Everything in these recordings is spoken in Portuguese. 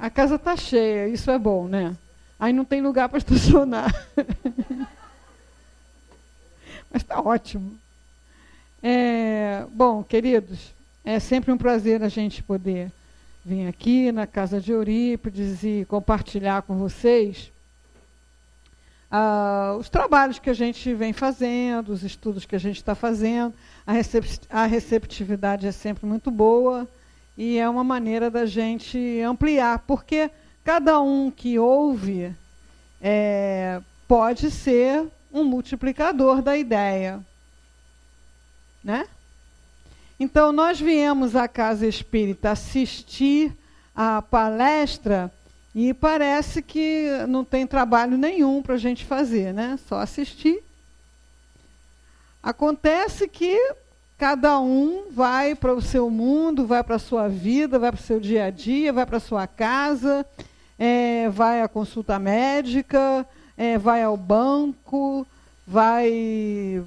a casa está cheia, isso é bom, né? Aí não tem lugar para estacionar. Mas está ótimo. Bom, queridos, é sempre um prazer a gente poder vir aqui na casa de Eurípides e compartilhar com vocês os trabalhos que a gente vem fazendo, os estudos que a gente está fazendo. A receptividade é sempre muito boa e é uma maneira da gente ampliar, porque cada um que ouve pode ser um multiplicador da ideia, né? Então, nós viemos à Casa Espírita assistir a palestra e parece que não tem trabalho nenhum para a gente fazer, né? Só assistir. Acontece que cada um vai para o seu mundo, vai para a sua vida, vai para o seu dia a dia, vai para a sua casa, vai à consulta médica, vai ao banco, vai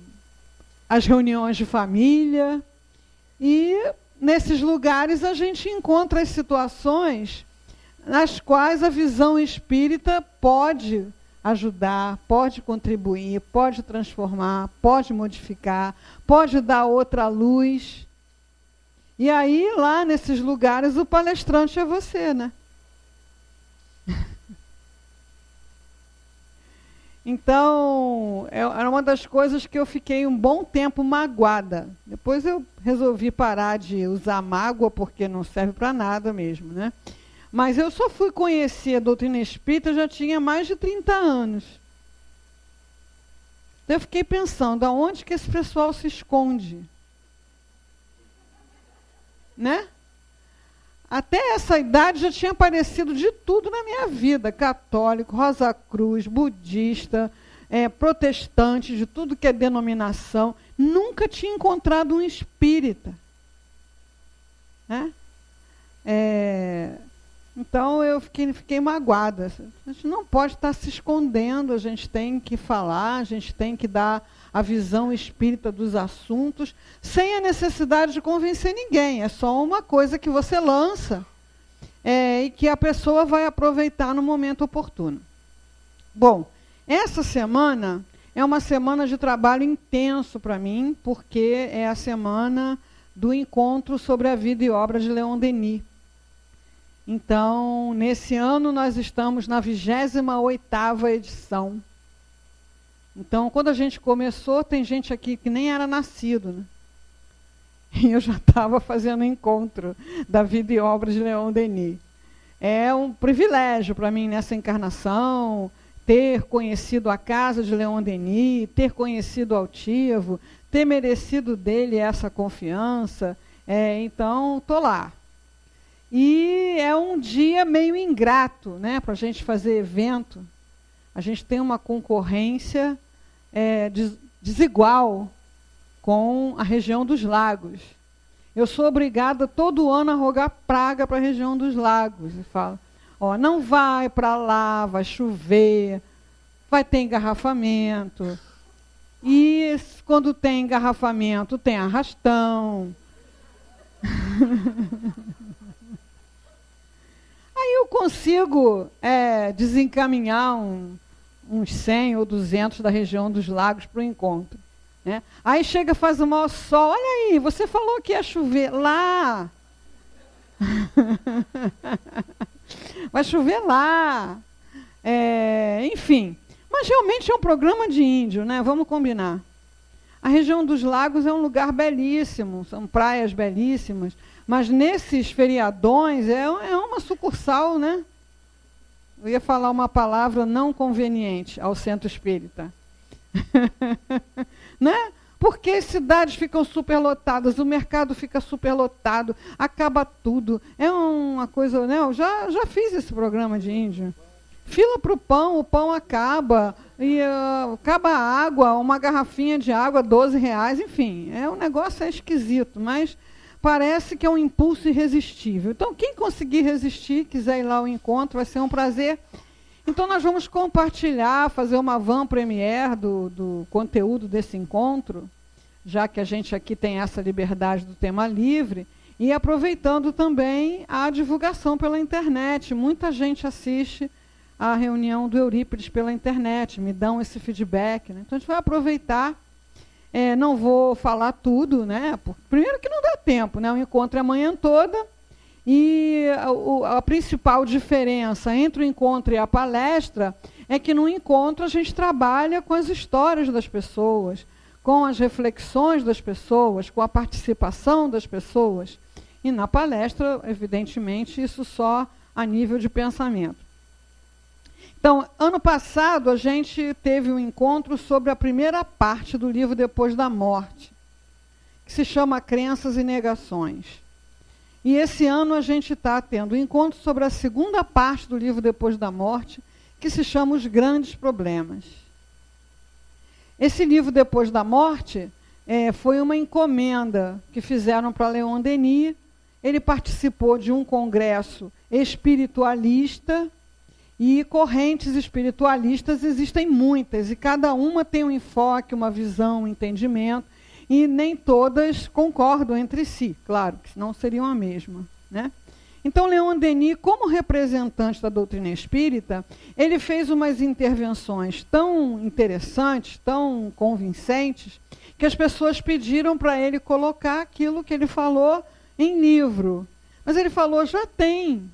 às reuniões de família. E nesses lugares a gente encontra as situações nas quais a visão espírita pode ajudar, pode contribuir, pode transformar, pode modificar, pode dar outra luz. E aí, lá nesses lugares, o palestrante é você, né? Então, era uma das coisas que eu fiquei um bom tempo magoada. Depois eu resolvi parar de usar mágoa, porque não serve para nada mesmo, né? Mas eu só fui conhecer a doutrina espírita, já tinha mais de 30 anos. Eu fiquei pensando, aonde que esse pessoal se esconde? Né? Até essa idade já tinha aparecido de tudo na minha vida. Católico, Rosa Cruz, budista, protestante, de tudo que é denominação. Nunca tinha encontrado um espírita. Né? Então, eu fiquei magoada. A gente não pode estar se escondendo, a gente tem que falar, a gente tem que dar a visão espírita dos assuntos, sem a necessidade de convencer ninguém. É só uma coisa que você lança e que a pessoa vai aproveitar no momento oportuno. Bom, essa semana é uma semana de trabalho intenso para mim, porque é a semana do encontro sobre a vida e obra de Leon Denis. Então, nesse ano, nós estamos na 28ª edição. Então, quando a gente começou, tem gente aqui que nem era nascido, né? E eu já estava fazendo encontro da vida e obra de Leon Denis. É um privilégio para mim, nessa encarnação, ter conhecido a casa de Leon Denis, ter conhecido o altivo, ter merecido dele essa confiança. Então, estou lá. E é um dia meio ingrato, né, para a gente fazer evento. A gente tem uma concorrência desigual com a região dos lagos. Eu sou obrigada todo ano a rogar praga para a região dos lagos. E falo, não vai para lá, vai chover, vai ter engarrafamento. E quando tem engarrafamento, tem arrastão. Aí eu consigo desencaminhar uns 100 ou 200 da região dos lagos para o encontro. Né? Aí chega, faz o maior sol. Olha aí, você falou que ia chover lá. Vai chover lá. Enfim, mas realmente é um programa de índio, né? Vamos combinar. A região dos lagos é um lugar belíssimo, são praias belíssimas. Mas nesses feriadões é uma sucursal, né? Eu ia falar uma palavra não conveniente ao centro espírita. Né? Porque as cidades ficam superlotadas, o mercado fica superlotado, acaba tudo. É uma coisa, né? Eu já fiz esse programa de índio. Fila para o pão acaba, e acaba a água, uma garrafinha de água, R$12, enfim. O negócio é esquisito, mas parece que é um impulso irresistível. Então, quem conseguir resistir, quiser ir lá ao encontro, vai ser um prazer. Então, nós vamos compartilhar, fazer uma van premiere do conteúdo desse encontro, já que a gente aqui tem essa liberdade do tema livre. E aproveitando também a divulgação pela internet. Muita gente assiste a reunião do Eurípides pela internet, me dão esse feedback, né? Então a gente vai aproveitar. Não vou falar tudo, né? Primeiro que não dá tempo, né? O encontro é a manhã toda. E a principal diferença entre o encontro e a palestra é que no encontro a gente trabalha com as histórias das pessoas, com as reflexões das pessoas, com a participação das pessoas. E na palestra, evidentemente, isso só a nível de pensamento. Então, ano passado, a gente teve um encontro sobre a primeira parte do livro Depois da Morte, que se chama Crenças e Negações. E esse ano a gente está tendo um encontro sobre a segunda parte do livro Depois da Morte, que se chama Os Grandes Problemas. Esse livro Depois da Morte foi uma encomenda que fizeram para Leon Denis. Ele participou de um congresso espiritualista, e correntes espiritualistas existem muitas, e cada uma tem um enfoque, uma visão, um entendimento, e nem todas concordam entre si, claro, que senão seriam a mesma, né? Então, Leon Denis, como representante da doutrina espírita, ele fez umas intervenções tão interessantes, tão convincentes, que as pessoas pediram para ele colocar aquilo que ele falou em livro. Mas ele falou, já tem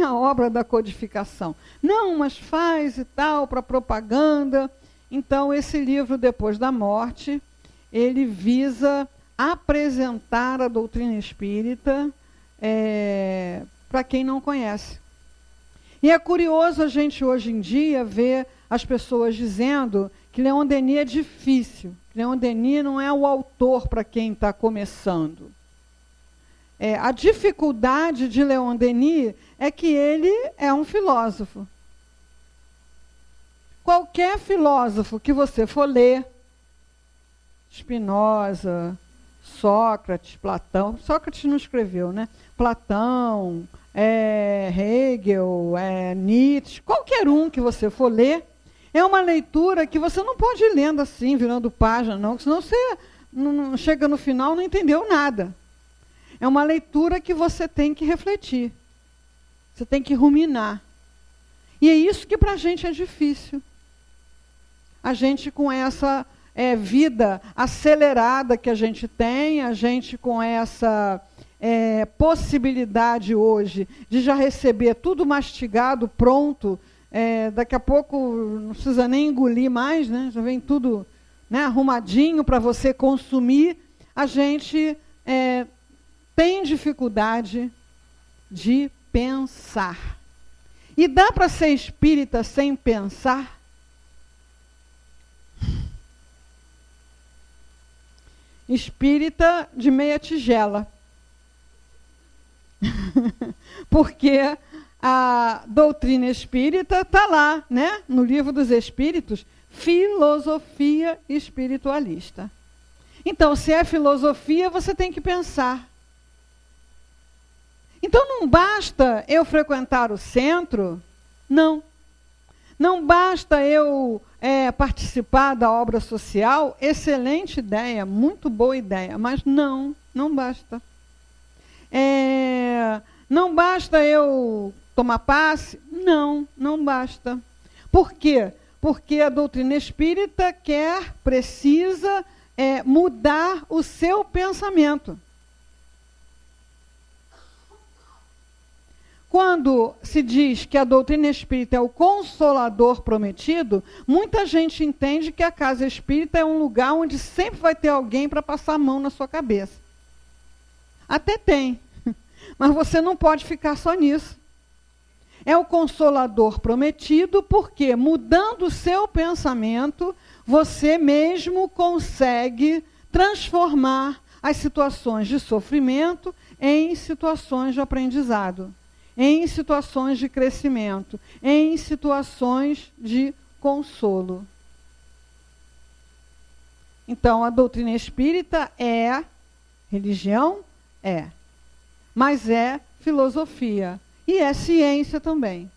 a obra da codificação. Não, mas faz e tal, para propaganda. Então, esse livro, Depois da Morte, ele visa apresentar a doutrina espírita para quem não conhece. E é curioso a gente, hoje em dia, ver as pessoas dizendo que Leon Denis é difícil. Leon Denis não é o autor para quem está começando. A dificuldade de Leon Denis é que ele é um filósofo. Qualquer filósofo que você for ler, Spinoza, Sócrates, Platão, Sócrates não escreveu, né? Platão, Hegel, Nietzsche, qualquer um que você for ler, é uma leitura que você não pode ir lendo assim, virando página, não, senão você não chega no final e não entendeu nada. É uma leitura que você tem que refletir. Você tem que ruminar. E é isso que para a gente é difícil. A gente com essa vida acelerada que a gente tem, a gente com essa possibilidade hoje de já receber tudo mastigado, pronto, daqui a pouco não precisa nem engolir mais, né? Já vem tudo, né, arrumadinho para você consumir, a gente tem dificuldade de pensar. E dá para ser espírita sem pensar? Espírita de meia tigela. Porque a doutrina espírita está lá, né? No Livro dos Espíritos, filosofia espiritualista. Então, se é filosofia, você tem que pensar. Então, não basta eu frequentar o centro, não. Não basta eu participar da obra social, excelente ideia, muito boa ideia, mas não basta. Não basta eu tomar passe? Não basta. Por quê? Porque a doutrina espírita precisa mudar o seu pensamento. Quando se diz que a doutrina espírita é o consolador prometido, muita gente entende que a casa espírita é um lugar onde sempre vai ter alguém para passar a mão na sua cabeça. Até tem, mas você não pode ficar só nisso. É o consolador prometido porque, mudando o seu pensamento, você mesmo consegue transformar as situações de sofrimento em situações de aprendizado, em situações de crescimento, em situações de consolo. Então, a doutrina espírita é religião? Mas é filosofia e é ciência também.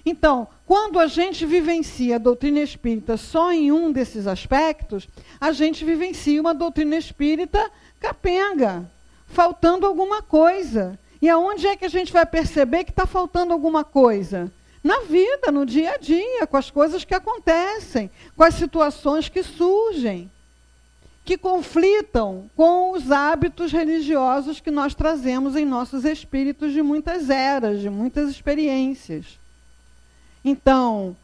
Então, quando a gente vivencia a doutrina espírita só em um desses aspectos, a gente vivencia uma doutrina espírita capenga, faltando alguma coisa. E aonde é que a gente vai perceber que está faltando alguma coisa? Na vida, no dia a dia, com as coisas que acontecem, com as situações que surgem, que conflitam com os hábitos religiosos que nós trazemos em nossos espíritos de muitas eras, de muitas experiências. Então,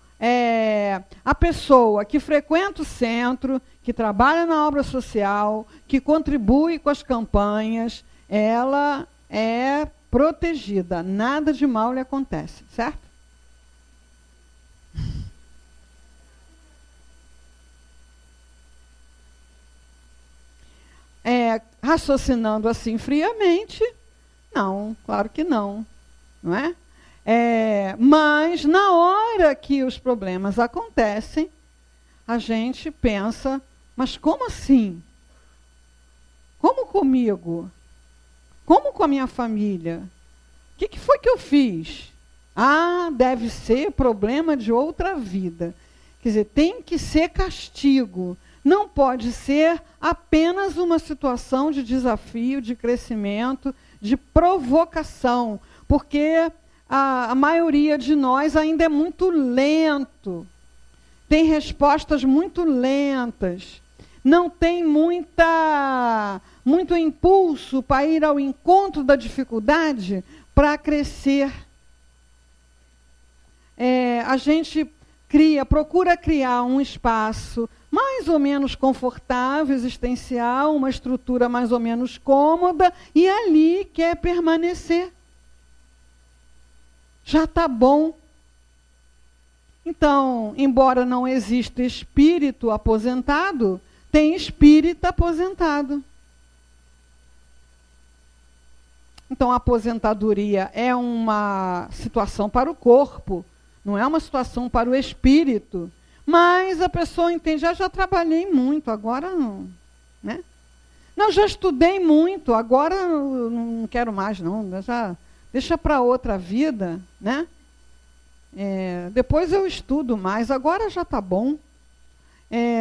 a pessoa que frequenta o centro, que trabalha na obra social, que contribui com as campanhas, ela é protegida, nada de mal lhe acontece, certo? Raciocinando assim friamente, não, claro que não, não é? Mas na hora que os problemas acontecem, a gente pensa, mas como assim? Como comigo? Como com a minha família? O que foi que eu fiz? Ah, deve ser problema de outra vida. Quer dizer, tem que ser castigo. Não pode ser apenas uma situação de desafio, de crescimento, de provocação, porque a maioria de nós ainda é muito lento, tem respostas muito lentas, não tem muito impulso para ir ao encontro da dificuldade para crescer. A gente procura criar um espaço mais ou menos confortável, existencial, uma estrutura mais ou menos cômoda, e ali quer permanecer. Já está bom. Então, embora não exista espírito aposentado, tem espírita aposentado. Então, a aposentadoria é uma situação para o corpo, não é uma situação para o espírito. Mas a pessoa entende, já trabalhei muito, agora não. Né? Não, já estudei muito, agora não quero mais, não. Já deixa para outra vida, né? Depois eu estudo mais, agora já está bom.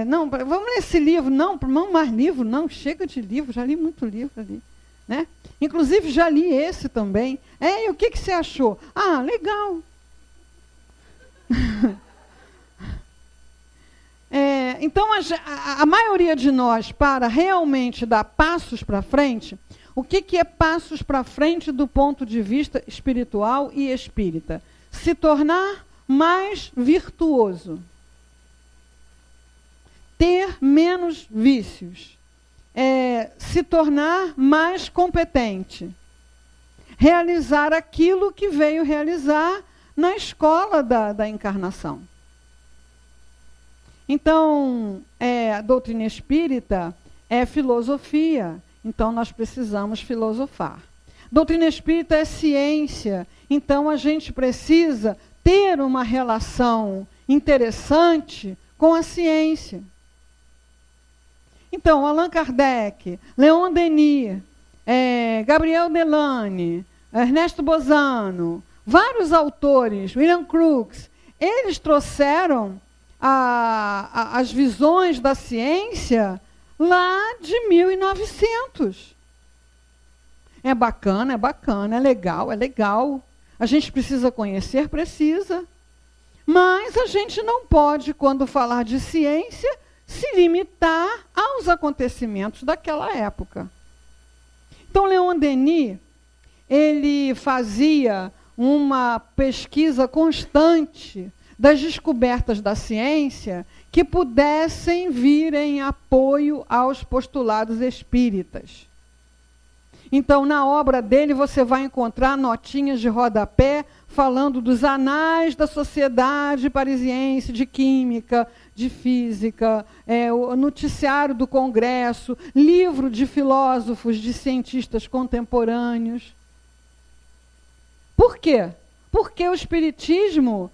Não, vamos ler esse livro, não mais livro, não, chega de livro, já li muito livro ali. Né? Inclusive já li esse também. E o que você achou? Ah, legal. Então, a maioria de nós, para realmente dar passos para frente, o que é passos para frente do ponto de vista espiritual e espírita? Se tornar mais virtuoso. Ter menos vícios. Se tornar mais competente. Realizar aquilo que veio realizar na escola da encarnação. Então, a doutrina espírita é filosofia, então nós precisamos filosofar. Doutrina espírita é ciência, então a gente precisa ter uma relação interessante com a ciência. Então, Allan Kardec, Leon Denis, Gabriel Delane, Ernesto Bozano, vários autores, William Crookes, eles trouxeram as visões da ciência lá de 1900. É bacana, é legal. A gente precisa conhecer, precisa. Mas a gente não pode, quando falar de ciência, se limitar aos acontecimentos daquela época. Então, Leon Denis, ele fazia uma pesquisa constante das descobertas da ciência que pudessem vir em apoio aos postulados espíritas. Então, na obra dele, você vai encontrar notinhas de rodapé falando dos anais da Sociedade Parisiense de Química, de Física, o noticiário do Congresso, livro de filósofos, de cientistas contemporâneos. Por quê? Porque o Espiritismo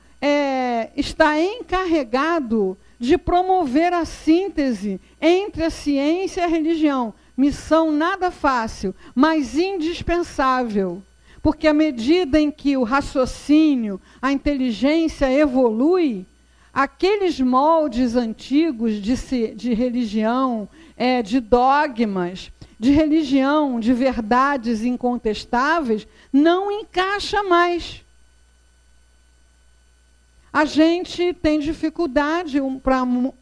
está encarregado de promover a síntese entre a ciência e a religião. Missão nada fácil, mas indispensável. Porque à medida em que o raciocínio, a inteligência evolui, aqueles moldes antigos de religião, de dogmas, de religião, de verdades incontestáveis, não encaixa mais. A gente tem dificuldade,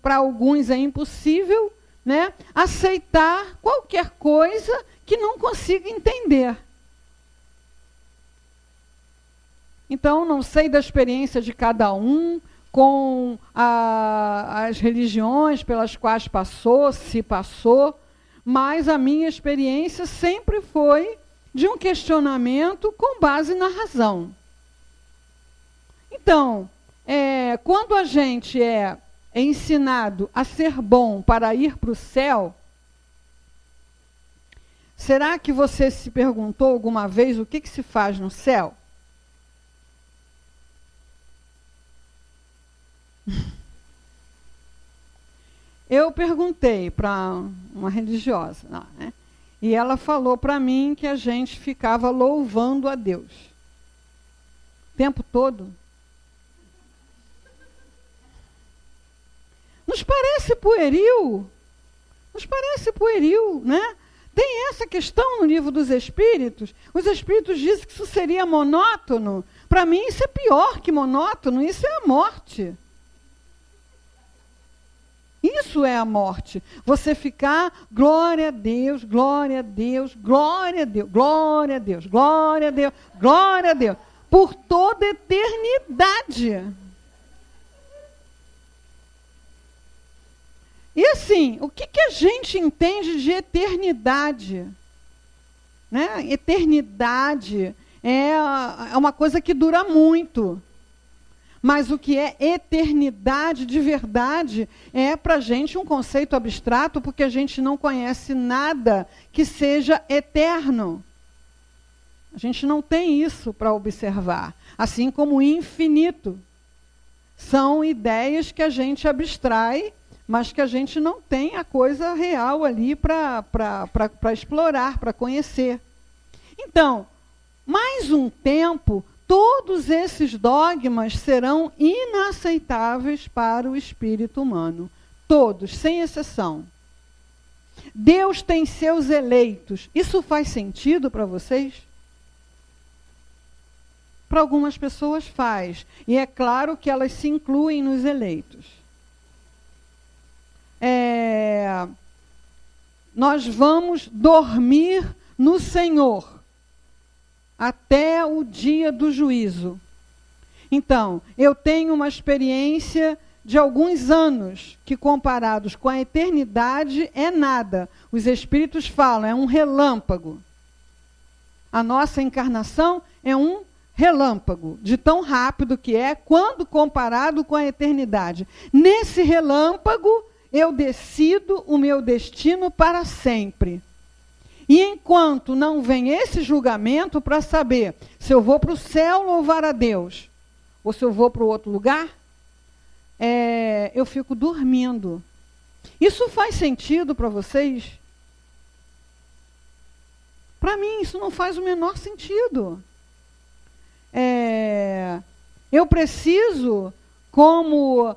para alguns é impossível, né, aceitar qualquer coisa que não consiga entender. Então, não sei da experiência de cada um, com as religiões pelas quais passou, se passou, mas a minha experiência sempre foi de um questionamento com base na razão. Então, quando a gente é ensinado a ser bom para ir para o céu, será que você se perguntou alguma vez o que se faz no céu? Eu perguntei para uma religiosa, né? E ela falou para mim que a gente ficava louvando a Deus o tempo todo. Nos parece pueril, né? Tem essa questão no Livro dos Espíritos. Os Espíritos dizem que isso seria monótono. Para mim isso é pior que monótono, isso é a morte. Isso é a morte. Você ficar, glória a Deus, glória a Deus, glória a Deus, glória a Deus, glória a Deus, glória a Deus, por toda a eternidade. E assim, o que a gente entende de eternidade? Né? Eternidade é uma coisa que dura muito. Mas o que é eternidade de verdade é para a gente um conceito abstrato, porque a gente não conhece nada que seja eterno. A gente não tem isso para observar. Assim como o infinito. São ideias que a gente abstrai, mas que a gente não tem a coisa real ali para explorar, para conhecer. Então, mais um tempo, todos esses dogmas serão inaceitáveis para o espírito humano. Todos, sem exceção. Deus tem seus eleitos. Isso faz sentido para vocês? Para algumas pessoas faz. E é claro que elas se incluem nos eleitos. Nós vamos dormir no Senhor até o dia do juízo. Então, eu tenho uma experiência de alguns anos, que comparados com a eternidade é nada. Os espíritos falam, é um relâmpago. A nossa encarnação é um relâmpago, de tão rápido que é, quando comparado com a eternidade. Nesse relâmpago, eu decido o meu destino para sempre. E enquanto não vem esse julgamento para saber se eu vou para o céu louvar a Deus, ou se eu vou para o outro lugar, eu fico dormindo. Isso faz sentido para vocês? Para mim, isso não faz o menor sentido. Eu preciso, como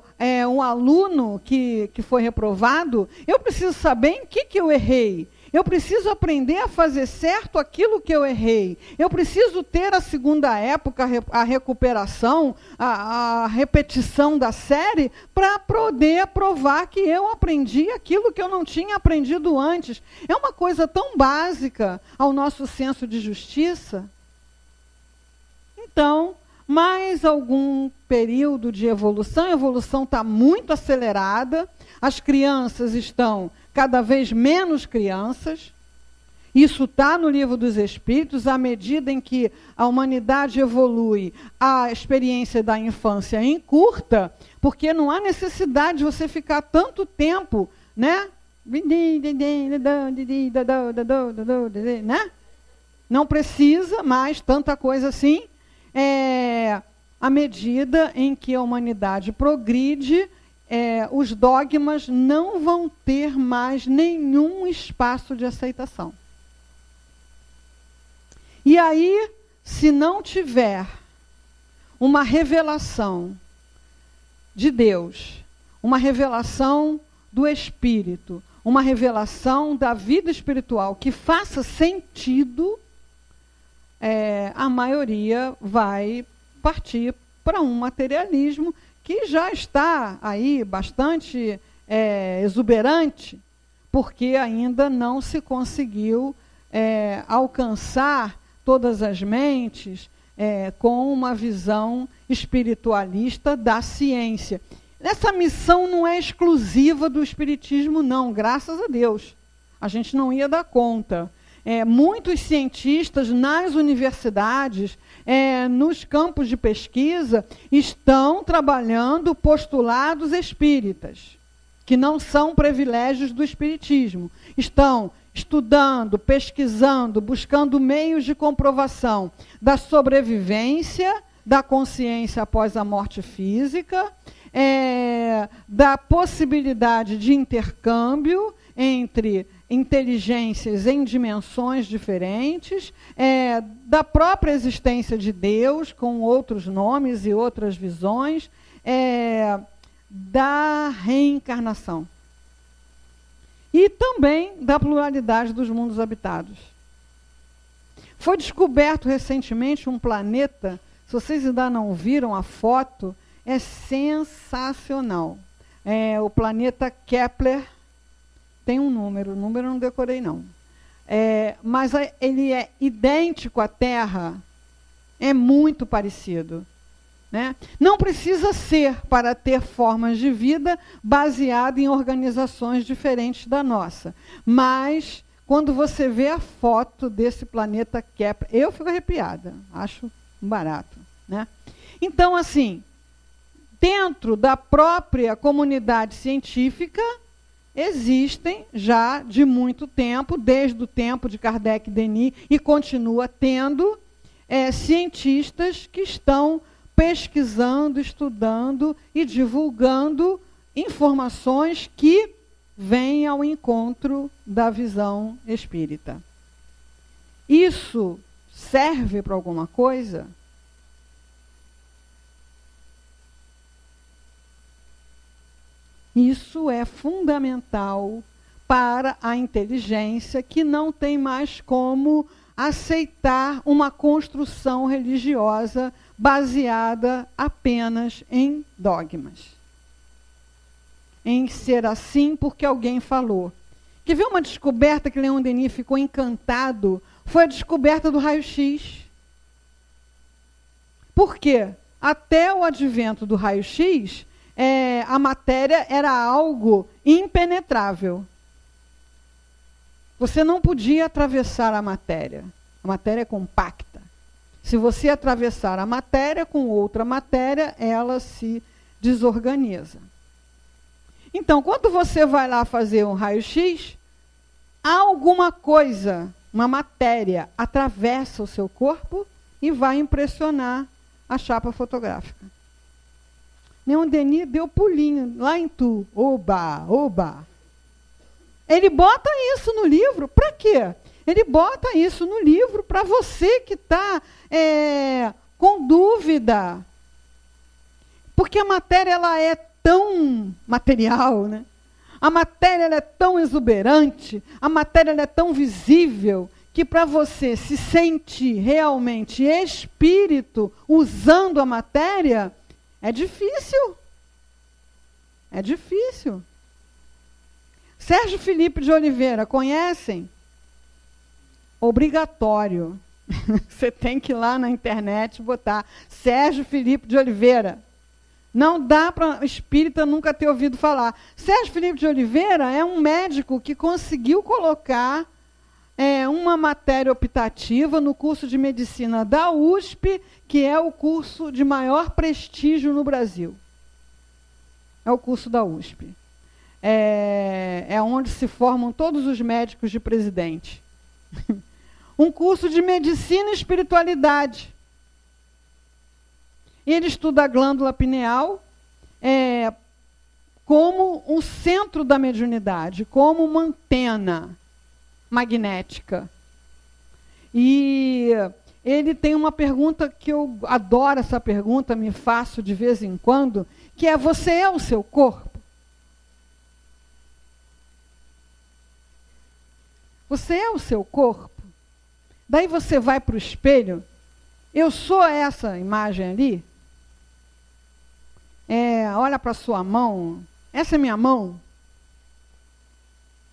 um aluno que foi reprovado, eu preciso saber em que eu errei. Eu preciso aprender a fazer certo aquilo que eu errei. Eu preciso ter a segunda época, a recuperação, a repetição da série, para poder provar que eu aprendi aquilo que eu não tinha aprendido antes. É uma coisa tão básica ao nosso senso de justiça. Então, mais algum período de evolução. A evolução está muito acelerada. As crianças estão cada vez menos crianças. Isso está no Livro dos Espíritos. À medida em que a humanidade evolui, a experiência da infância encurta, porque não há necessidade de você ficar tanto tempo, né? Não precisa mais tanta coisa assim. À medida em que a humanidade progride, os dogmas não vão ter mais nenhum espaço de aceitação. E aí, se não tiver uma revelação de Deus, uma revelação do Espírito, uma revelação da vida espiritual que faça sentido, a maioria vai partir para um materialismo que já está aí bastante exuberante, porque ainda não se conseguiu alcançar todas as mentes com uma visão espiritualista da ciência. Essa missão não é exclusiva do espiritismo, não, graças a Deus. A gente não ia dar conta. Muitos cientistas nas universidades, nos campos de pesquisa, estão trabalhando postulados espíritas, que não são privilégios do espiritismo. Estão estudando, pesquisando, buscando meios de comprovação da sobrevivência, da consciência após a morte física, da possibilidade de intercâmbio entre inteligências em dimensões diferentes, da própria existência de Deus, com outros nomes e outras visões, da reencarnação. E também da pluralidade dos mundos habitados. Foi descoberto recentemente um planeta, se vocês ainda não viram a foto, é sensacional. O planeta Kepler tem um número, o número eu não decorei não. Mas ele é idêntico à Terra, é muito parecido. Né? Não precisa ser para ter formas de vida baseadas em organizações diferentes da nossa. Mas, quando você vê a foto desse planeta Kepler, eu fico arrepiada, acho barato. Né? Então, assim, dentro da própria comunidade científica, existem já de muito tempo, desde o tempo de Kardec e Denis, e continua tendo cientistas que estão pesquisando, estudando e divulgando informações que vêm ao encontro da visão espírita. Isso serve para alguma coisa? Isso é fundamental para a inteligência que não tem mais como aceitar uma construção religiosa baseada apenas em dogmas. Em ser assim porque alguém falou. Quer ver uma descoberta que Leon Denis ficou encantado? Foi a descoberta do raio-x. Por quê? Até o advento do raio-x, a matéria era algo impenetrável. Você não podia atravessar a matéria. A matéria é compacta. Se você atravessar a matéria com outra matéria, ela se desorganiza. Então, quando você vai lá fazer um raio-x, alguma coisa, uma matéria, atravessa o seu corpo e vai impressionar a chapa fotográfica. Leon Denis deu pulinho lá em Tu. Oba, oba. Ele bota isso no livro, para quê? Ele bota isso no livro para você que está com dúvida. Porque a matéria ela é tão material, né? A matéria ela é tão exuberante, a matéria ela é tão visível, que para você se sentir realmente espírito usando a matéria, é difícil. É difícil. Sérgio Felipe de Oliveira, conhecem? Obrigatório. Você tem que ir lá na internet botar Sérgio Felipe de Oliveira. Não dá para espírita nunca ter ouvido falar. Sérgio Felipe de Oliveira é um médico que conseguiu colocar uma matéria optativa no curso de medicina da USP, que é o curso de maior prestígio no Brasil. É o curso da USP. É onde se formam todos os médicos de presidente. Um curso de medicina e espiritualidade. E ele estuda a glândula pineal como um centro da mediunidade, como uma antena magnética. E ele tem uma pergunta que eu adoro, essa pergunta, me faço de vez em quando, que é: você é o seu corpo? Você é o seu corpo. Daí você vai para o espelho. Eu sou essa imagem ali. Olha para a sua mão. Essa é minha mão.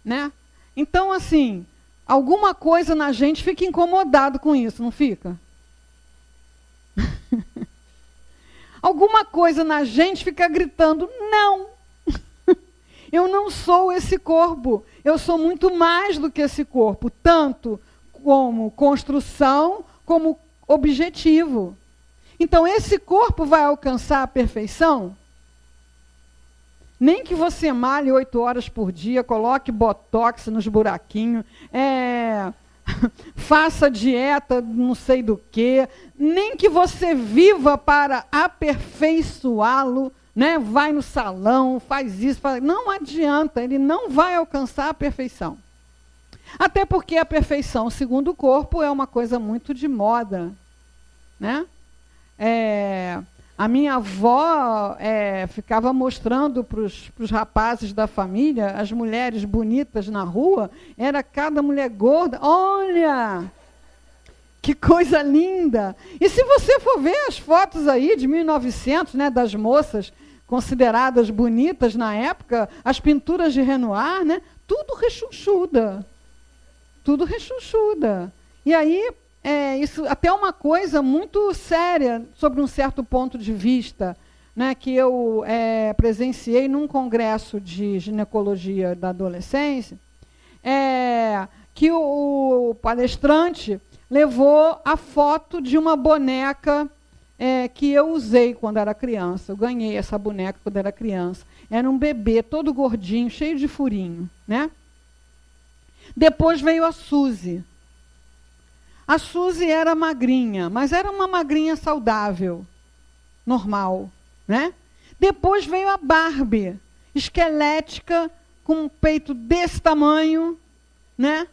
Né? Então, assim, alguma coisa na gente fica incomodado com isso, não fica? Alguma coisa na gente fica gritando, não. Eu não sou esse corpo. Eu sou muito mais do que esse corpo. Tanto como construção, como objetivo. Então, esse corpo vai alcançar a perfeição? Nem que você malhe 8 horas por dia, coloque botox nos buraquinhos, faça dieta não sei do quê, nem que você viva para aperfeiçoá-lo, né? Vai no salão, faz isso, não adianta, ele não vai alcançar a perfeição. Até porque a perfeição, segundo o corpo, é uma coisa muito de moda, né? A minha avó ficava mostrando para os rapazes da família, as mulheres bonitas na rua, era cada mulher gorda. Olha, que coisa linda! E se você for ver as fotos aí de 1900, né, das moças consideradas bonitas na época, as pinturas de Renoir, né, tudo rechonchuda. Tudo rechonchuda. E aí, isso até é uma coisa muito séria, sobre um certo ponto de vista, né, que eu presenciei num congresso de ginecologia da adolescência, que o palestrante levou a foto de uma boneca que eu usei quando era criança. Eu ganhei essa boneca quando era criança. Era um bebê todo gordinho, cheio de furinho, né? Depois veio a Suzy. A Suzy era magrinha, mas era uma magrinha saudável, normal, né? Depois veio a Barbie, esquelética, com um peito desse tamanho, né?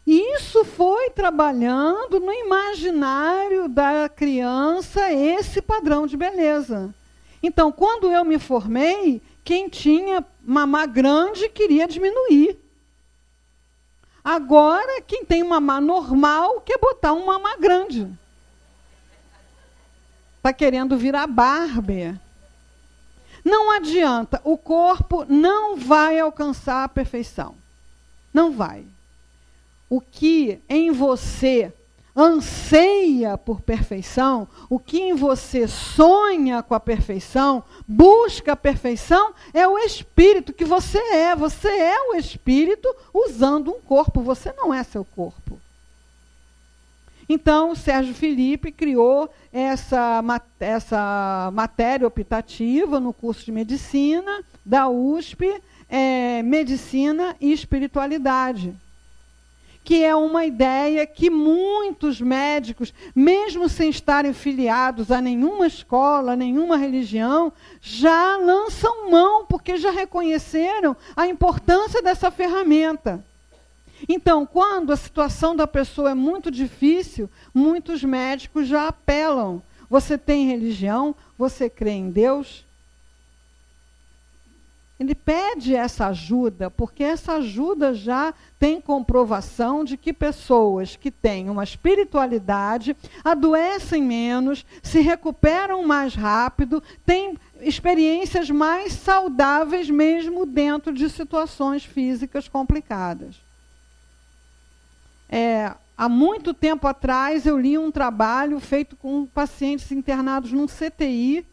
E isso foi trabalhando no imaginário da criança esse padrão de beleza. Então, quando eu me formei, quem tinha mamá grande queria diminuir. Agora, quem tem mamá normal quer botar um mamá grande. Está querendo virar Barbie. Não adianta, o corpo não vai alcançar a perfeição. Não vai. O que em você anseia por perfeição, o que em você sonha com a perfeição, busca a perfeição, é o espírito que você é. Você é o espírito usando um corpo, você não é seu corpo. Então, o Sérgio Felipe criou essa matéria optativa no curso de medicina da USP, Medicina e Espiritualidade, que é uma ideia que muitos médicos, mesmo sem estarem filiados a nenhuma escola, nenhuma religião, já lançam mão, porque já reconheceram a importância dessa ferramenta. Então, quando a situação da pessoa é muito difícil, muitos médicos já apelam. Você tem religião? Você crê em Deus? Ele pede essa ajuda, porque essa ajuda já tem comprovação de que pessoas que têm uma espiritualidade adoecem menos, se recuperam mais rápido, têm experiências mais saudáveis mesmo dentro de situações físicas complicadas. Há muito tempo atrás eu li um trabalho feito com pacientes internados num CTI,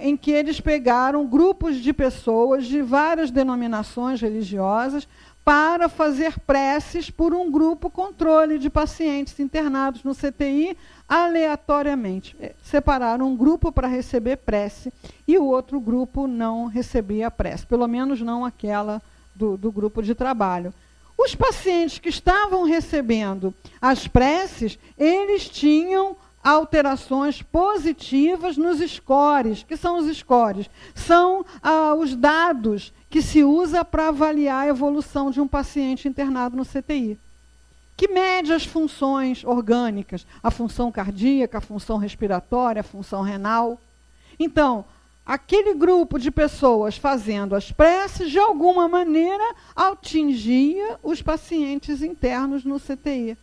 em que eles pegaram grupos de pessoas de várias denominações religiosas para fazer preces por um grupo controle de pacientes internados no CTI aleatoriamente. Separaram um grupo para receber prece e o outro grupo não recebia prece, pelo menos não aquela do grupo de trabalho. Os pacientes que estavam recebendo as preces, eles tinham alterações positivas nos scores. O que são os scores? São os dados que se usa para avaliar a evolução de um paciente internado no CTI, que mede as funções orgânicas, a função cardíaca, a função respiratória, a função renal. Então, aquele grupo de pessoas fazendo as preces, de alguma maneira, atingia os pacientes internos no CTI.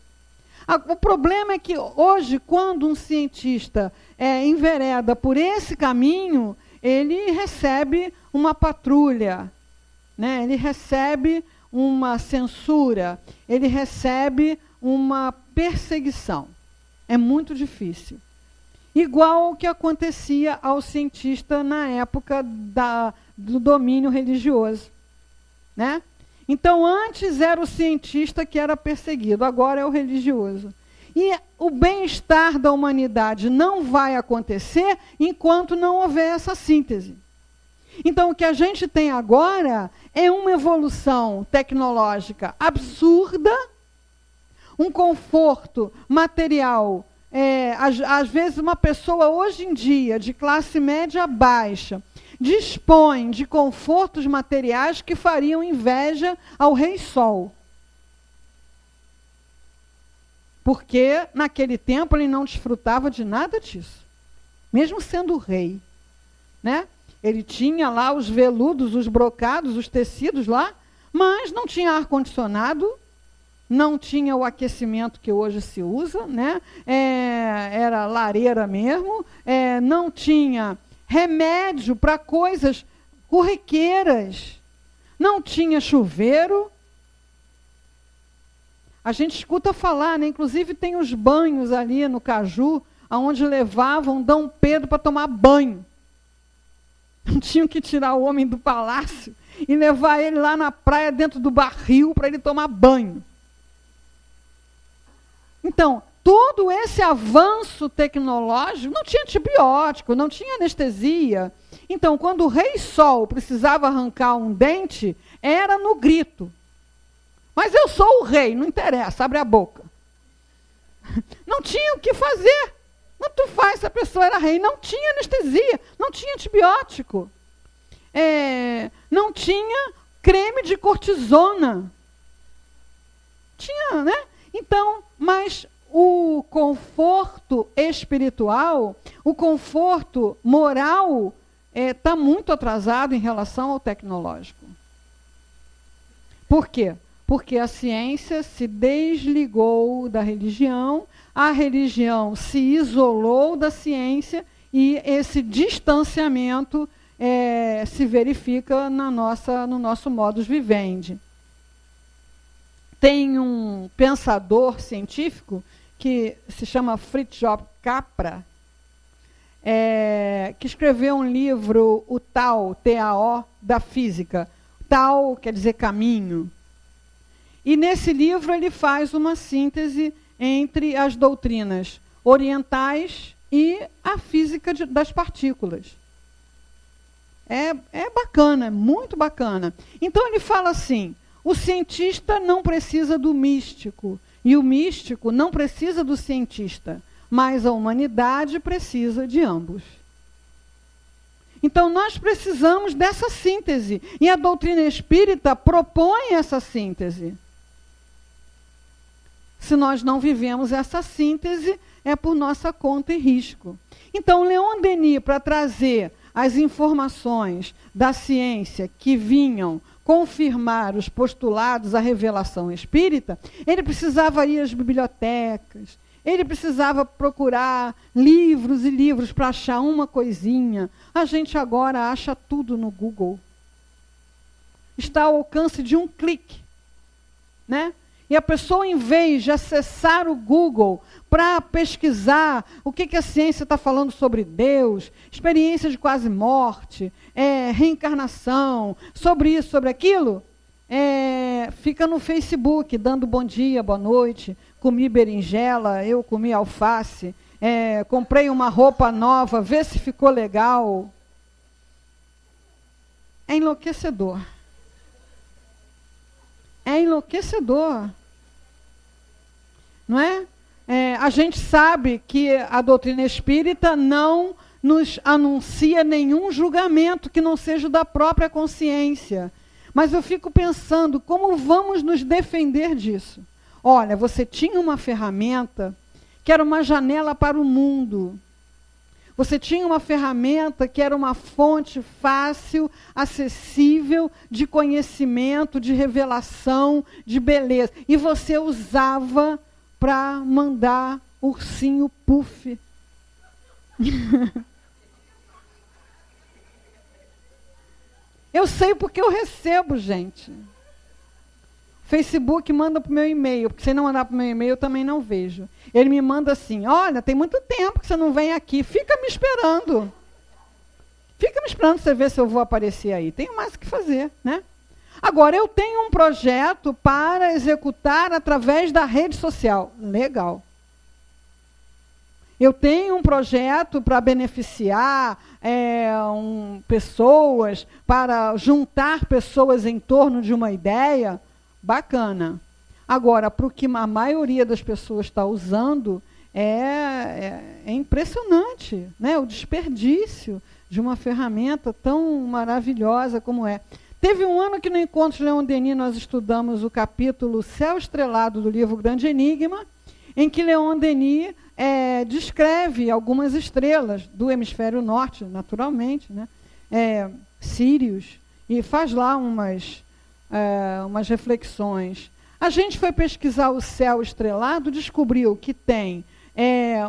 O problema é que hoje, quando um cientista envereda por esse caminho, ele recebe uma patrulha, né? Ele recebe uma censura, ele recebe uma perseguição. É muito difícil. Igual ao que acontecia ao cientista na época do domínio religioso, né? Então, antes era o cientista que era perseguido, agora é o religioso. E o bem-estar da humanidade não vai acontecer enquanto não houver essa síntese. Então, o que a gente tem agora é uma evolução tecnológica absurda, um conforto material. Às vezes, uma pessoa, hoje em dia, de classe média baixa, dispõe de confortos materiais que fariam inveja ao Rei Sol. Porque, naquele tempo, ele não desfrutava de nada disso. Mesmo sendo rei, né? Ele tinha lá os veludos, os brocados, os tecidos lá, mas não tinha ar-condicionado, não tinha o aquecimento que hoje se usa, né? Era lareira mesmo, não tinha remédio para coisas corriqueiras, não tinha chuveiro. A gente escuta falar, né? Inclusive tem os banhos ali no Caju, aonde levavam D. Pedro para tomar banho. Não tinham que tirar o homem do palácio e levar ele lá na praia dentro do barril para ele tomar banho. Então, todo esse avanço tecnológico, não tinha antibiótico, não tinha anestesia. Então, quando o Rei Sol precisava arrancar um dente, era no grito. Mas eu sou o rei, não interessa, abre a boca. Não tinha o que fazer. Não tu faz, se a pessoa era rei. Não tinha anestesia, não tinha antibiótico. Não tinha creme de cortisona. Tinha, né? Então, mas o conforto espiritual, o conforto moral, está muito atrasado em relação ao tecnológico. Por quê? Porque a ciência se desligou da religião, a religião se isolou da ciência e esse distanciamento se verifica no nosso modus vivendi. Tem um pensador científico que se chama Fritjof Capra, que escreveu um livro, o Tao, T-A-O, da física. Tao quer dizer caminho. E nesse livro ele faz uma síntese entre as doutrinas orientais e a física das partículas. É bacana, é muito bacana. Então ele fala assim, o cientista não precisa do místico, e o místico não precisa do cientista, mas a humanidade precisa de ambos. Então nós precisamos dessa síntese, e a doutrina espírita propõe essa síntese. Se nós não vivemos essa síntese, é por nossa conta e risco. Então, Leon Denis, para trazer as informações da ciência que vinham confirmar os postulados, a revelação espírita, ele precisava ir às bibliotecas, ele precisava procurar livros e livros para achar uma coisinha. A gente agora acha tudo no Google. Está ao alcance de um clique, né? E a pessoa, em vez de acessar o Google para pesquisar o que a ciência está falando sobre Deus, experiência de quase morte, reencarnação, sobre isso, sobre aquilo, fica no Facebook, dando bom dia, boa noite, comi berinjela, eu comi alface, comprei uma roupa nova, vê se ficou legal. É enlouquecedor. É enlouquecedor. Não é? A gente sabe que a doutrina espírita não nos anuncia nenhum julgamento que não seja da própria consciência. Mas eu fico pensando, como vamos nos defender disso? Olha, você tinha uma ferramenta que era uma janela para o mundo. Você tinha uma ferramenta que era uma fonte fácil, acessível, de conhecimento, de revelação, de beleza. E você usava para mandar ursinho puff. Eu sei porque eu recebo, gente. Facebook manda para o meu e-mail, porque se não mandar para o meu e-mail, eu também não vejo. Ele me manda assim, olha, tem muito tempo que você não vem aqui, fica me esperando. Fica me esperando você ver se eu vou aparecer aí. Tenho mais o que fazer, né? Agora, eu tenho um projeto para executar através da rede social. Legal. Eu tenho um projeto para beneficiar pessoas, para juntar pessoas em torno de uma ideia. Bacana. Agora, para o que a maioria das pessoas está usando, é impressionante, né? O desperdício de uma ferramenta tão maravilhosa como é. Teve um ano que no Encontro de Leon Denis nós estudamos o capítulo Céu Estrelado do livro Grande Enigma, em que Leon Denis descreve algumas estrelas do hemisfério norte, naturalmente, né? Sírios, e faz lá umas reflexões. A gente foi pesquisar o céu estrelado, descobriu que tem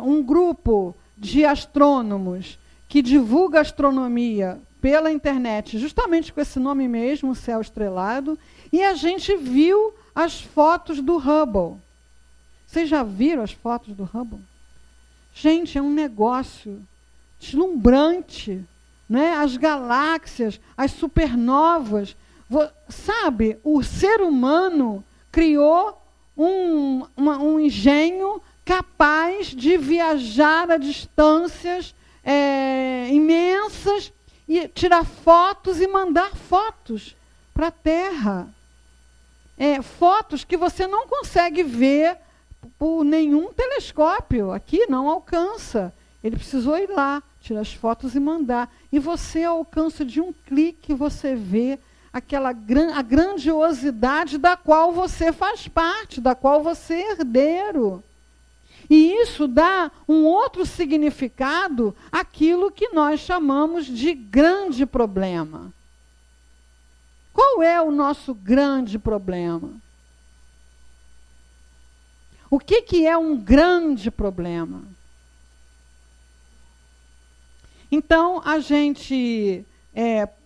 um grupo de astrônomos que divulga astronomia pela internet, justamente com esse nome mesmo, Céu Estrelado, e a gente viu as fotos do Hubble. Vocês já viram as fotos do Hubble? Gente, é um negócio deslumbrante, né? As galáxias, as supernovas. Sabe, o ser humano criou um engenho capaz de viajar a distâncias imensas e tirar fotos e mandar fotos para a Terra. Fotos que você não consegue ver por nenhum telescópio. Aqui não alcança. Ele precisou ir lá, tirar as fotos e mandar. E você, ao alcance de um clique, você vê a grandiosidade da qual você faz parte, da qual você é herdeiro. E isso dá um outro significado àquilo que nós chamamos de grande problema. Qual é o nosso grande problema? O que é um grande problema? Então, a gente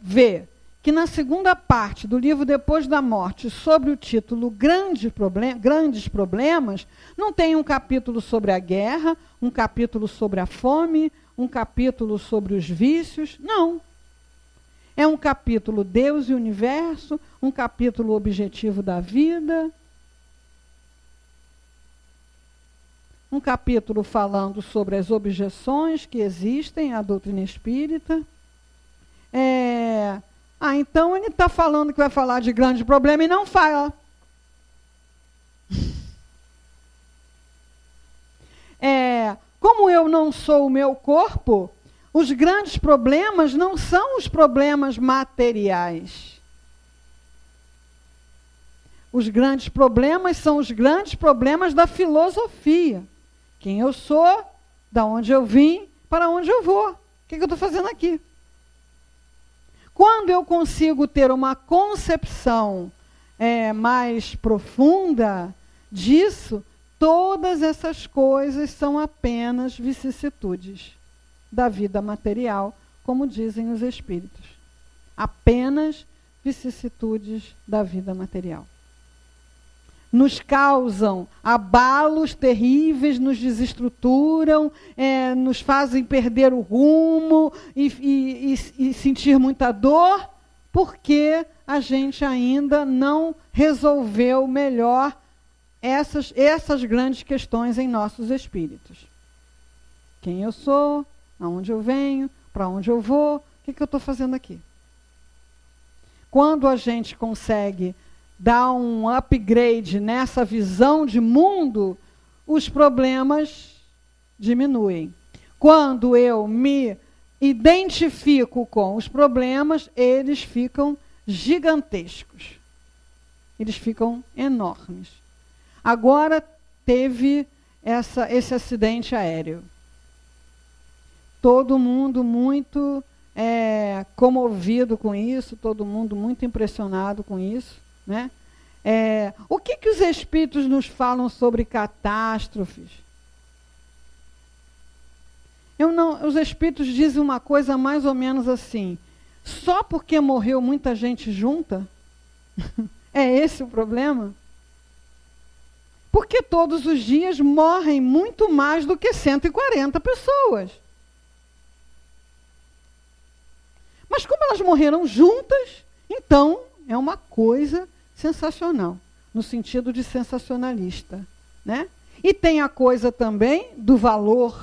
vê que na segunda parte do livro Depois da Morte, sobre o título Grandes Problemas, não tem um capítulo sobre a guerra, um capítulo sobre a fome, um capítulo sobre os vícios, não. É um capítulo Deus e o Universo, um capítulo Objetivo da Vida, um capítulo falando sobre as objeções que existem à doutrina espírita. Então ele está falando que vai falar de grande problema e não fala. Como eu não sou o meu corpo, os grandes problemas não são os problemas materiais. Os grandes problemas são os grandes problemas da filosofia. Quem eu sou, da onde eu vim, para onde eu vou. O que eu estou fazendo aqui? Quando eu consigo ter uma concepção mais profunda disso, todas essas coisas são apenas vicissitudes da vida material, como dizem os espíritos. Apenas vicissitudes da vida material. Nos causam abalos terríveis, nos desestruturam, nos fazem perder o rumo e sentir muita dor, porque a gente ainda não resolveu melhor essas grandes questões em nossos espíritos. Quem eu sou, aonde eu venho, para onde eu vou, o que eu estou fazendo aqui? Quando a gente consegue dar um upgrade nessa visão de mundo, os problemas diminuem. Quando eu me identifico com os problemas, eles ficam gigantescos. Eles ficam enormes. Agora teve esse acidente aéreo. todo mundo muito comovido com isso, todo mundo muito impressionado com isso, né? O que os espíritos nos falam sobre catástrofes? Os espíritos dizem uma coisa mais ou menos assim: só porque morreu muita gente junta? É esse o problema? Porque todos os dias morrem muito mais do que 140 pessoas. Mas como elas morreram juntas, então é uma coisa sensacional, no sentido de sensacionalista, né? E tem a coisa também do valor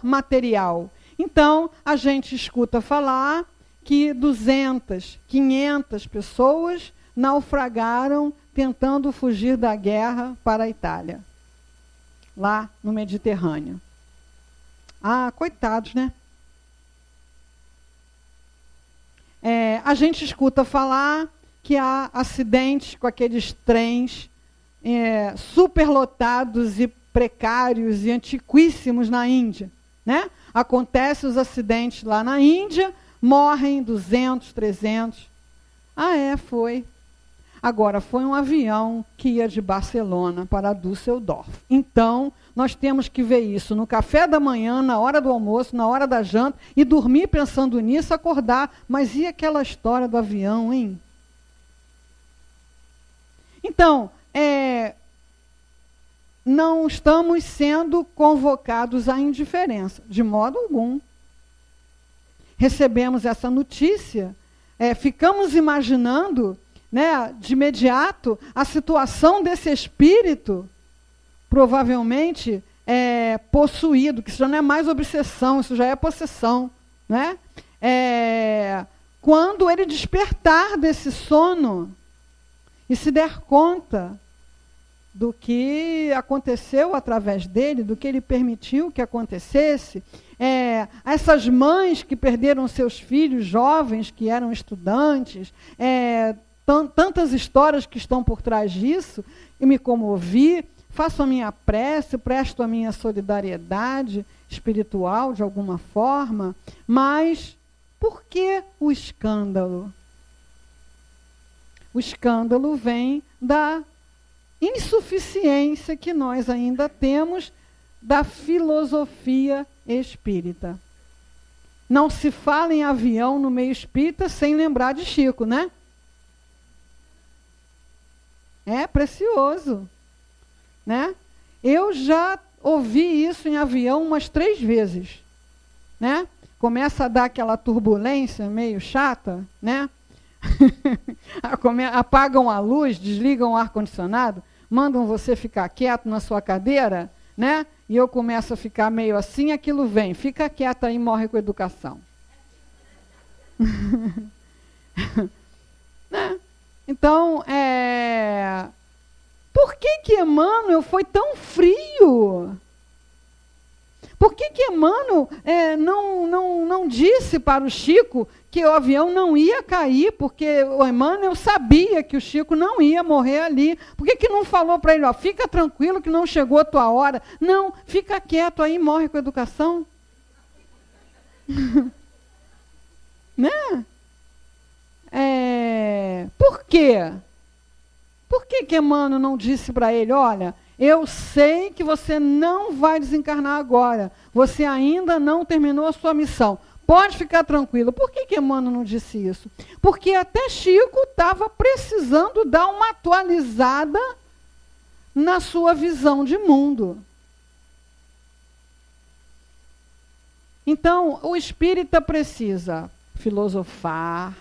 material. Então, a gente escuta falar que 200, 500 pessoas naufragaram tentando fugir da guerra para a Itália, lá no Mediterrâneo. Ah, coitados, né? A gente escuta falar que há acidentes com aqueles trens superlotados e precários e antiquíssimos na Índia, né? Acontecem os acidentes lá na Índia, morrem 200, 300. Foi. Agora, foi um avião que ia de Barcelona para Düsseldorf. Então, nós temos que ver isso no café da manhã, na hora do almoço, na hora da janta, e dormir pensando nisso, acordar. Mas e aquela história do avião, hein? Então, não estamos sendo convocados à indiferença, de modo algum. Recebemos essa notícia, ficamos imaginando, né, de imediato, a situação desse espírito, provavelmente possuído, que isso já não é mais obsessão, isso já é possessão, né? Quando ele despertar desse sono e se der conta do que aconteceu através dele, do que ele permitiu que acontecesse, essas mães que perderam seus filhos jovens, que eram estudantes, tantas histórias que estão por trás disso, e me comovi, faço a minha prece, presto a minha solidariedade espiritual de alguma forma, mas por que o escândalo? O escândalo vem da insuficiência que nós ainda temos da filosofia espírita. Não se fala em avião no meio espírita sem lembrar de Chico, né? É precioso, né? Eu já ouvi isso em avião umas 3 vezes, né? Começa a dar aquela turbulência meio chata, né? Apagam a luz, desligam o ar-condicionado, mandam você ficar quieto na sua cadeira, né? E eu começo a ficar meio assim, aquilo vem, fica quieto aí, morre com educação. Né? Então, por que Emmanuel foi tão frio? Por que Emmanuel não disse para o Chico que o avião não ia cair, porque o Emmanuel sabia que o Chico não ia morrer ali? Por que não falou para ele, fica tranquilo que não chegou a tua hora? Não, fica quieto aí, morre com educação. Né? Por quê? Por que Emmanuel não disse para ele, olha, eu sei que você não vai desencarnar agora, você ainda não terminou a sua missão, pode ficar tranquilo. Por que Emmanuel não disse isso? Porque até Chico estava precisando dar uma atualizada na sua visão de mundo. Então, o espírita precisa filosofar,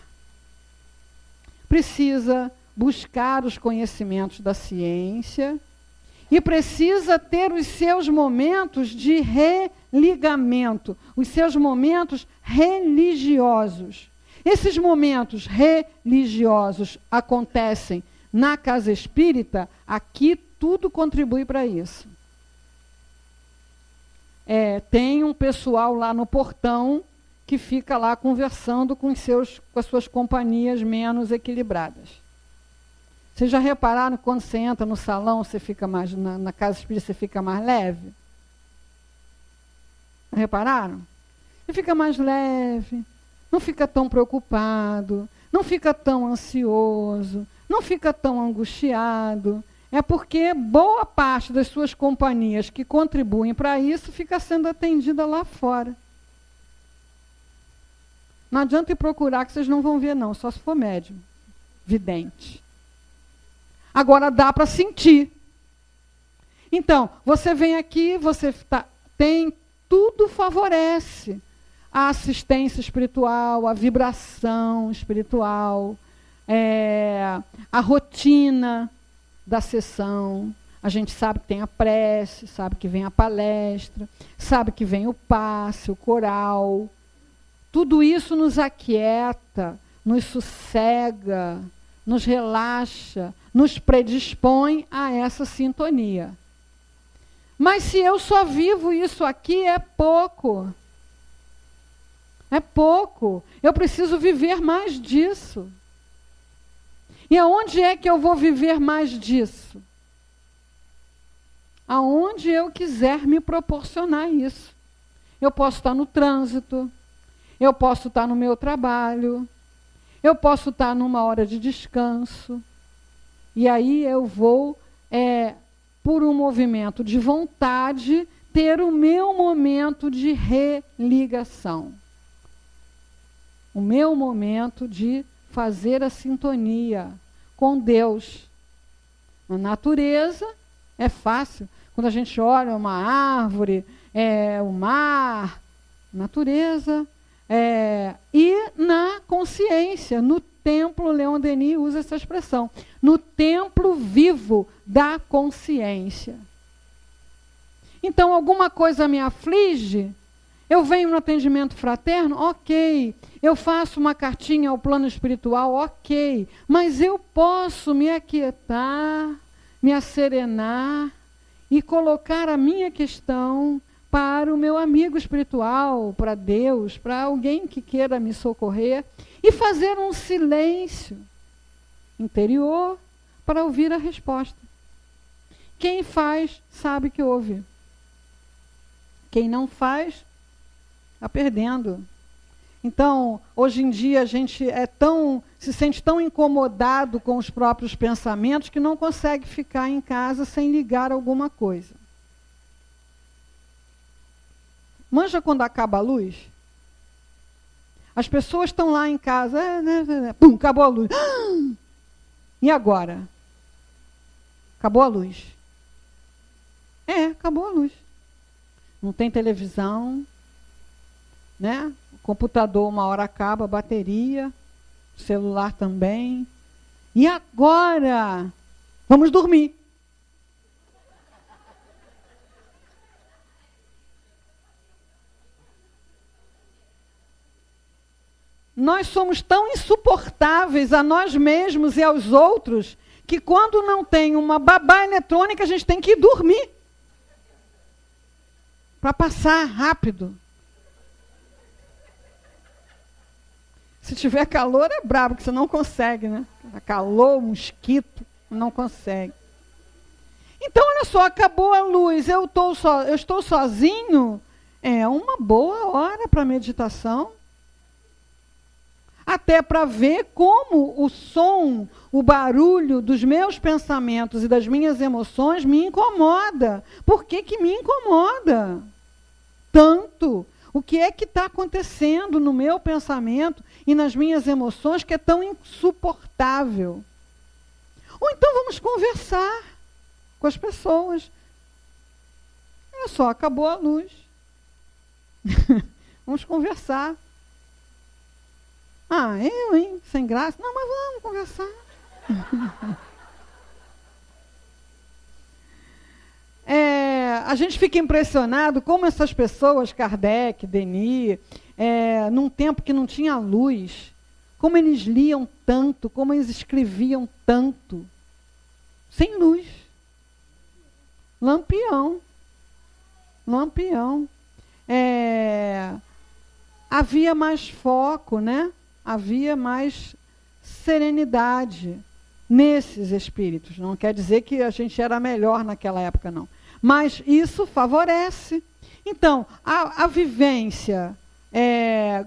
precisa buscar os conhecimentos da ciência e precisa ter os seus momentos de religamento, os seus momentos religiosos. Esses momentos religiosos acontecem na casa espírita, aqui tudo contribui para isso. Tem um pessoal lá no portão que fica lá conversando com as suas companhias menos equilibradas. Vocês já repararam que quando você entra no salão, você fica mais, na casa espírita, você fica mais leve? Repararam? E fica mais leve, não fica tão preocupado, não fica tão ansioso, não fica tão angustiado. É porque boa parte das suas companhias que contribuem para isso fica sendo atendida lá fora. Não adianta ir procurar que vocês não vão ver, não, só se for médium, vidente. Agora dá para sentir. Então, você vem aqui, você tem, tudo favorece a assistência espiritual, a vibração espiritual, a rotina da sessão. A gente sabe que tem a prece, sabe que vem a palestra, sabe que vem o passe, o coral. Tudo isso nos aquieta, nos sossega, nos relaxa, nos predispõe a essa sintonia. Mas se eu só vivo isso aqui, é pouco. É pouco. Eu preciso viver mais disso. E aonde é que eu vou viver mais disso? Aonde eu quiser me proporcionar isso. Eu posso estar no trânsito, eu posso estar no meu trabalho, eu posso estar numa hora de descanso. E aí eu vou, por um movimento de vontade, ter o meu momento de religação. O meu momento de fazer a sintonia com Deus. Na natureza é fácil. Quando a gente olha uma árvore, o mar, natureza. E na consciência, no templo, Leon Denis usa essa expressão, no templo vivo da consciência. Então, alguma coisa me aflige, eu venho no atendimento fraterno, ok. Eu faço uma cartinha ao plano espiritual, ok. Mas eu posso me aquietar, me asserenar e colocar a minha questão para o meu amigo espiritual, para Deus, para alguém que queira me socorrer, e fazer um silêncio interior para ouvir a resposta. Quem faz, sabe que ouve. Quem não faz, está perdendo. Então, hoje em dia, a gente se sente tão incomodado com os próprios pensamentos que não consegue ficar em casa sem ligar alguma coisa. Manja quando acaba a luz? As pessoas estão lá em casa, pum, acabou a luz. E agora? Acabou a luz. Acabou a luz. Não tem televisão, né? O computador uma hora acaba, a bateria, o celular também. E agora? Vamos dormir. Nós somos tão insuportáveis a nós mesmos e aos outros que quando não tem uma babá eletrônica a gente tem que ir dormir para passar rápido. Se tiver calor é brabo, porque você não consegue, né? Calor, mosquito, não consegue. Então, olha só, acabou a luz, eu estou sozinho, é uma boa hora para meditação. Até para ver como o som, o barulho dos meus pensamentos e das minhas emoções me incomoda. Por que que me incomoda tanto? O que é que está acontecendo no meu pensamento e nas minhas emoções que é tão insuportável? Ou então vamos conversar com as pessoas. Olha só, acabou a luz. Vamos conversar. Eu, hein? Sem graça. Não, mas vamos conversar. A gente fica impressionado como essas pessoas, Kardec, Denis, num tempo que não tinha luz, como eles liam tanto, como eles escreviam tanto, sem luz. Lampião. Havia mais foco, né? Havia mais serenidade nesses espíritos. Não quer dizer que a gente era melhor naquela época, não. Mas isso favorece. Então, a vivência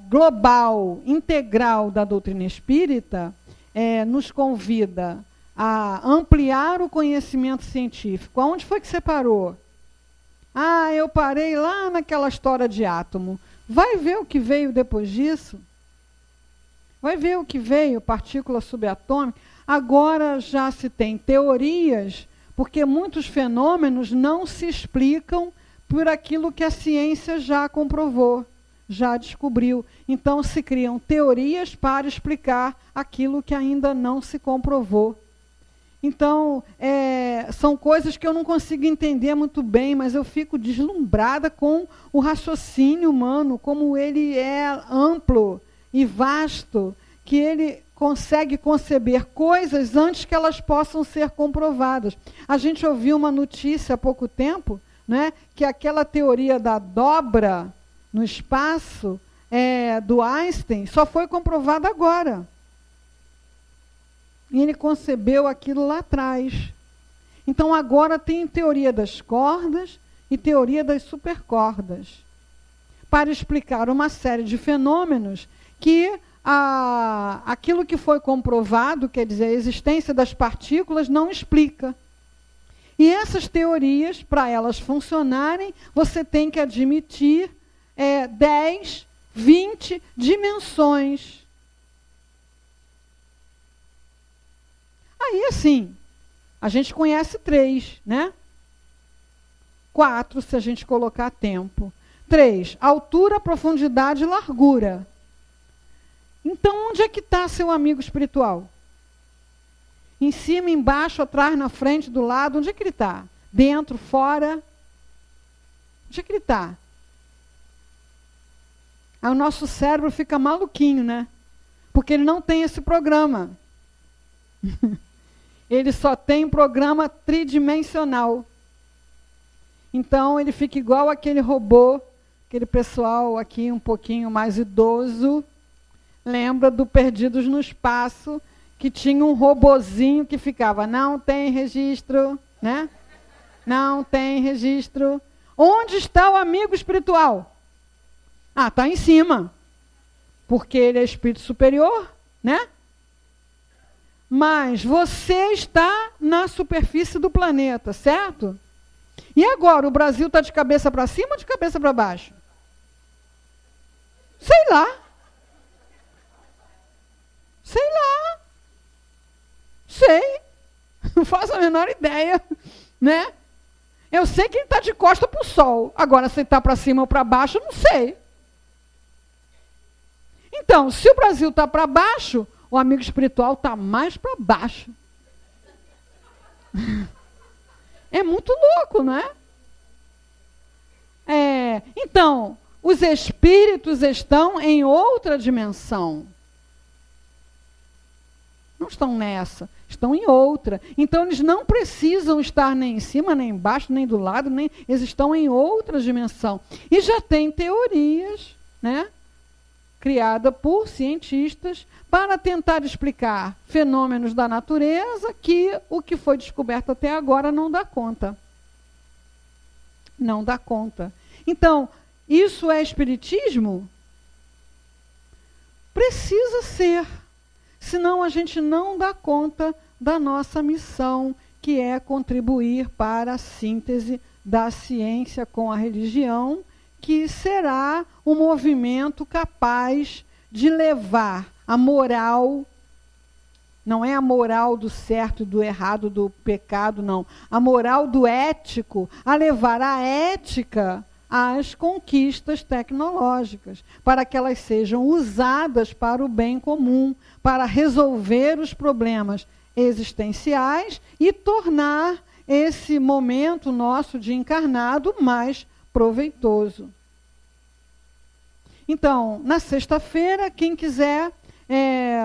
global, integral da doutrina espírita nos convida a ampliar o conhecimento científico. Aonde foi que você parou? Ah, eu parei lá naquela história de átomo. Vai ver o que veio depois disso? Vai ver o que veio, partícula subatômica. Agora já se tem teorias, porque muitos fenômenos não se explicam por aquilo que a ciência já comprovou, já descobriu. Então se criam teorias para explicar aquilo que ainda não se comprovou. Então, são coisas que eu não consigo entender muito bem, mas eu fico deslumbrada com o raciocínio humano, como ele é amplo e vasto, que ele consegue conceber coisas antes que elas possam ser comprovadas. A gente ouviu uma notícia há pouco tempo, né, que aquela teoria da dobra no espaço do Einstein só foi comprovada agora. E ele concebeu aquilo lá atrás. Então agora tem teoria das cordas e teoria das supercordas, para explicar uma série de fenômenos que aquilo que foi comprovado, quer dizer, a existência das partículas, não explica. E essas teorias, para elas funcionarem, você tem que admitir 10, 20 dimensões. Aí, assim, a gente conhece 3, né? 4, se a gente colocar tempo. 3, altura, profundidade e largura. Então, onde é que está seu amigo espiritual? Em cima, embaixo, atrás, na frente, do lado, onde é que ele está? Dentro, fora? Onde é que ele está? Aí o nosso cérebro fica maluquinho, né? Porque ele não tem esse programa. Ele só tem um programa tridimensional. Então, ele fica igual aquele robô, aquele pessoal aqui um pouquinho mais idoso, lembra do Perdidos no Espaço, que tinha um robozinho que ficava, não tem registro, né? Não tem registro. Onde está o amigo espiritual? Ah, está em cima, porque ele é espírito superior, né? Mas você está na superfície do planeta, certo? E agora, o Brasil está de cabeça para cima ou de cabeça para baixo? Sei lá. Sei lá. Sei. Não faço a menor ideia, né? Eu sei que ele está de costa para o sol. Agora, se ele está para cima ou para baixo, eu não sei. Então, se o Brasil está para baixo, o amigo espiritual está mais para baixo. É muito louco, não é? Então, os espíritos estão em outra dimensão. Não estão nessa, estão em outra. Então, eles não precisam estar nem em cima, nem embaixo, nem do lado, eles estão em outra dimensão. E já tem teorias, né, criada por cientistas para tentar explicar fenômenos da natureza que o que foi descoberto até agora não dá conta. Não dá conta. Então, isso é espiritismo? Precisa ser. Senão a gente não dá conta da nossa missão, que é contribuir para a síntese da ciência com a religião, que será um movimento capaz de levar a moral, não é a moral do certo e do errado, do pecado, não. A moral do ético, a levar a ética às conquistas tecnológicas, para que elas sejam usadas para o bem comum, para resolver os problemas existenciais e tornar esse momento nosso de encarnado mais proveitoso. Então, na sexta-feira, quem quiser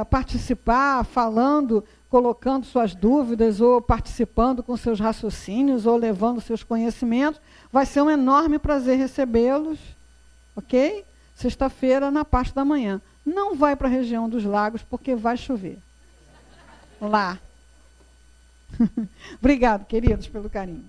participar, falando, colocando suas dúvidas, ou participando com seus raciocínios, ou levando seus conhecimentos, vai ser um enorme prazer recebê-los, ok? Sexta-feira, na parte da manhã. Não vai para a região dos lagos, porque vai chover. Lá. Obrigado, queridos, pelo carinho.